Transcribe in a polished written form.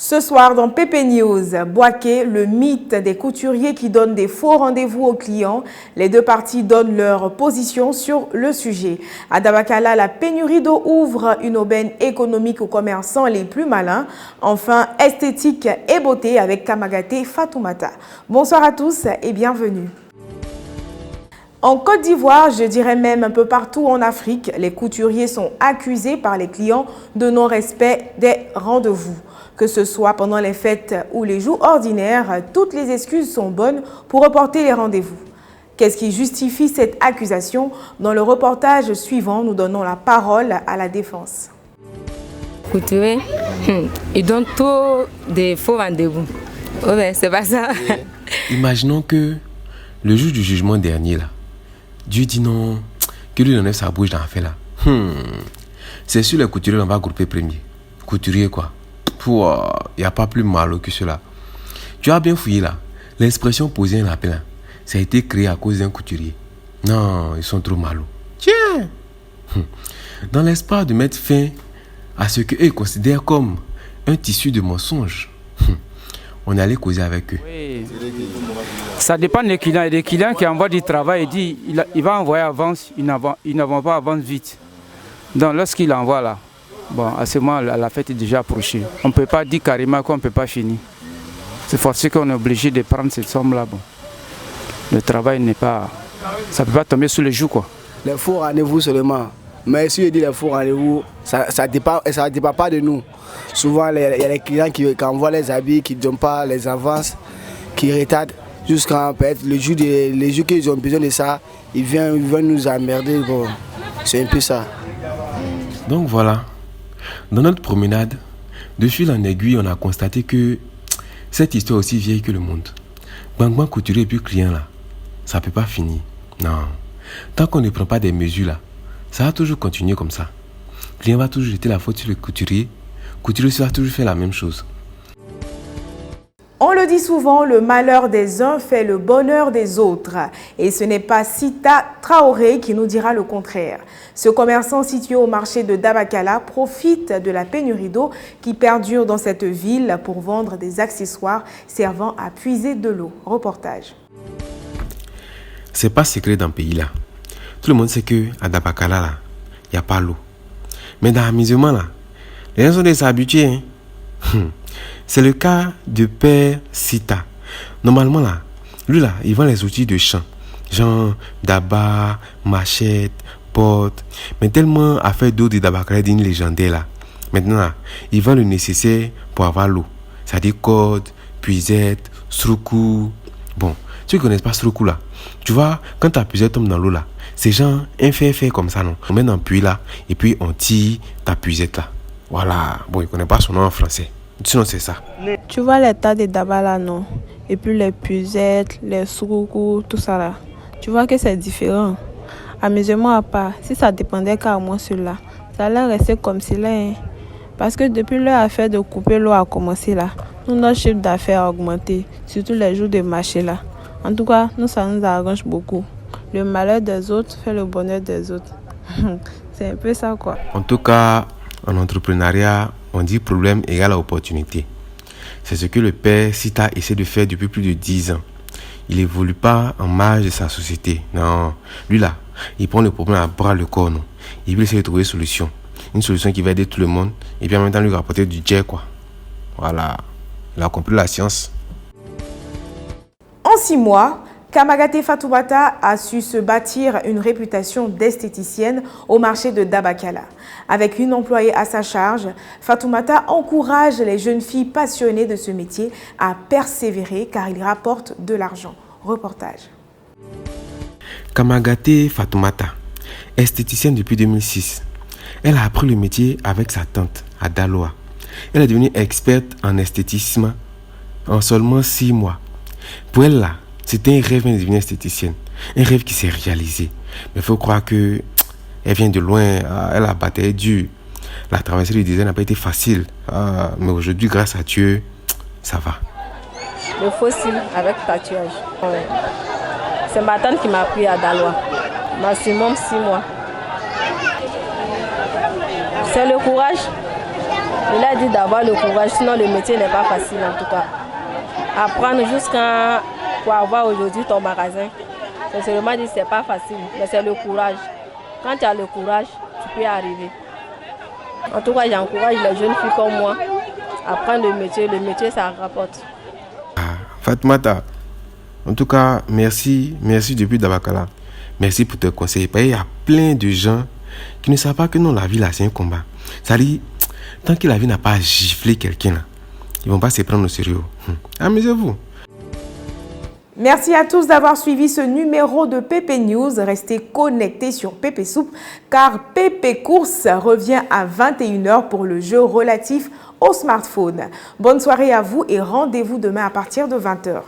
Ce soir dans PP News, Boaké, le mythe des couturiers qui donnent des faux rendez-vous aux clients. Les deux parties donnent leur position sur le sujet. À Dabakala, la pénurie d'eau ouvre une aubaine économique aux commerçants les plus malins. Enfin, esthétique et beauté avec Kamagaté Fatoumata. Bonsoir à tous et bienvenue. En Côte d'Ivoire, je dirais même un peu partout en Afrique, les couturiers sont accusés par les clients de non-respect des rendez-vous. Que ce soit pendant les fêtes ou les jours ordinaires, toutes les excuses sont bonnes pour reporter les rendez-vous. Qu'est-ce qui justifie cette accusation? Dans le reportage suivant, nous donnons la parole à la défense. Couturier, ils donnent trop des faux rendez-vous. Ouais, c'est pas ça. Imaginons que le jour du jugement dernier, là, Dieu dit non, que lui enlève sa bouche dans l'affaire là. C'est sûr, les couturiers, on va grouper premier. Couturier quoi? Il n'y a pas plus malo que cela. Tu as bien fouillé là. L'expression poser un lapin, ça a été créé à cause d'un couturier. Non, ils sont trop malos. Tiens! Dans l'espoir de mettre fin à ce qu'eux considèrent comme un tissu de mensonges, on est allé causer avec eux. Oui. Ça dépend des clients. Il y a des clients qui envoient du travail et disent il va envoyer avance, il n'envoie pas avance vite. Donc lorsqu'il envoie là, bon, à ce moment la fête est déjà approchée. On ne peut pas dire carrément qu'on ne peut pas finir. C'est forcément qu'on est obligé de prendre cette somme-là. Bon. Le travail n'est pas... Ça ne peut pas tomber sous les joues, quoi. Les faux rendez-vous seulement. Mais si je dis les faux rendez-vous, ça ne dépend pas de nous. Souvent, il y a les clients qui envoient les habits, qui ne donnent pas les avances, qui retardent jusqu'à peut-être les jours qu'ils ont besoin de ça, ils viennent nous emmerder. Bon, c'est un peu ça. Donc voilà, dans notre promenade, de fil en aiguille, on a constaté que cette histoire est aussi vieille que le monde. Bang couturier et puis client là, ça ne peut pas finir. Non, tant qu'on ne prend pas des mesures là, ça va toujours continuer comme ça. Le client va toujours jeter la faute sur le couturier va toujours faire la même chose. On le dit souvent, le malheur des uns fait le bonheur des autres. Et ce n'est pas Sita Traoré qui nous dira le contraire. Ce commerçant situé au marché de Dabakala profite de la pénurie d'eau qui perdure dans cette ville pour vendre des accessoires servant à puiser de l'eau. Reportage. C'est pas secret dans le pays là. Tout le monde sait qu'à Dabakala là, il n'y a pas l'eau. Mais dans l'amusement là, les gens sont des habitués. C'est le cas de Père Sita. Normalement là, lui là, il vend les outils de champ. Genre d'abat, machette, porte. Mais tellement affaire d'eau de Dabakala d'une légendaire là. Maintenant là, il vend le nécessaire pour avoir l'eau. C'est-à-dire corde, puisette, sroukou. Bon, ceux qui ne connaissent pas sroukou là, tu vois, quand ta puisette tombe dans l'eau là, c'est genre un fait comme ça non. On met dans le puits là, et puis on tire ta puisette là. Voilà, bon, il ne connaît pas son nom en français. Sinon, c'est ça. Tu vois les tas de dabas là, non? Et puis les puisettes, les souroukou, tout ça là. Tu vois que c'est différent. Amusement à part, si ça dépendait qu'à moi cela, ça allait rester comme cela. Hein. Parce que depuis leur affaire de couper l'eau a commencé là, notre chiffre d'affaires a augmenté, surtout les jours de marché là. En tout cas, ça nous arrange beaucoup. Le malheur des autres fait le bonheur des autres. C'est un peu ça quoi. En tout cas, en entrepreneuriat, on dit problème égale à opportunité. C'est ce que le père Sita essaie de faire depuis plus de 10 ans. Il n'évolue pas en marge de sa société. Non, lui là, il prend le problème à bras le corps. Non. Il veut essayer de trouver une solution. Une solution qui va aider tout le monde et puis en même temps lui rapporter du jet quoi. Voilà, il a compris la science. En 6 mois, Kamagaté Fatoumata a su se bâtir une réputation d'esthéticienne au marché de Dabakala. Avec une employée à sa charge, Fatoumata encourage les jeunes filles passionnées de ce métier à persévérer car il rapporte de l'argent. Reportage. Kamagaté Fatoumata, esthéticienne depuis 2006. Elle a appris le métier avec sa tante à Daloa. Elle est devenue experte en esthétisme en seulement 6 mois. Pour elle là, c'était un rêve de devenir esthéticienne. Un rêve qui s'est réalisé. Mais il faut croire que elle vient de loin. Elle a bataillé dur. La traversée du désert n'a pas été facile. Mais aujourd'hui, grâce à Dieu, ça va. Le fossile avec tatouage. C'est ma tante qui m'a appris à Daloa. Maximum 6 mois. C'est le courage. Il a dit d'avoir le courage, sinon le métier n'est pas facile en tout cas. Apprendre jusqu'à pour avoir aujourd'hui ton magasin, c'est seulement dit c'est pas facile, mais c'est le courage. Quand tu as le courage, tu peux y arriver. En tout cas, j'encourage les jeunes filles comme moi à prendre le métier ça rapporte. Fatoumata, en tout cas, merci depuis Dabakala. Merci pour tes conseils. Il y a plein de gens qui ne savent pas que non, la vie là, c'est un combat. Ça dit, tant que la vie n'a pas giflé quelqu'un, ils ne vont pas se prendre au sérieux. Amusez-vous. Merci à tous d'avoir suivi ce numéro de PP News. Restez connectés sur PP Soup car PP Course revient à 21h pour le jeu relatif au smartphone. Bonne soirée à vous et rendez-vous demain à partir de 20h.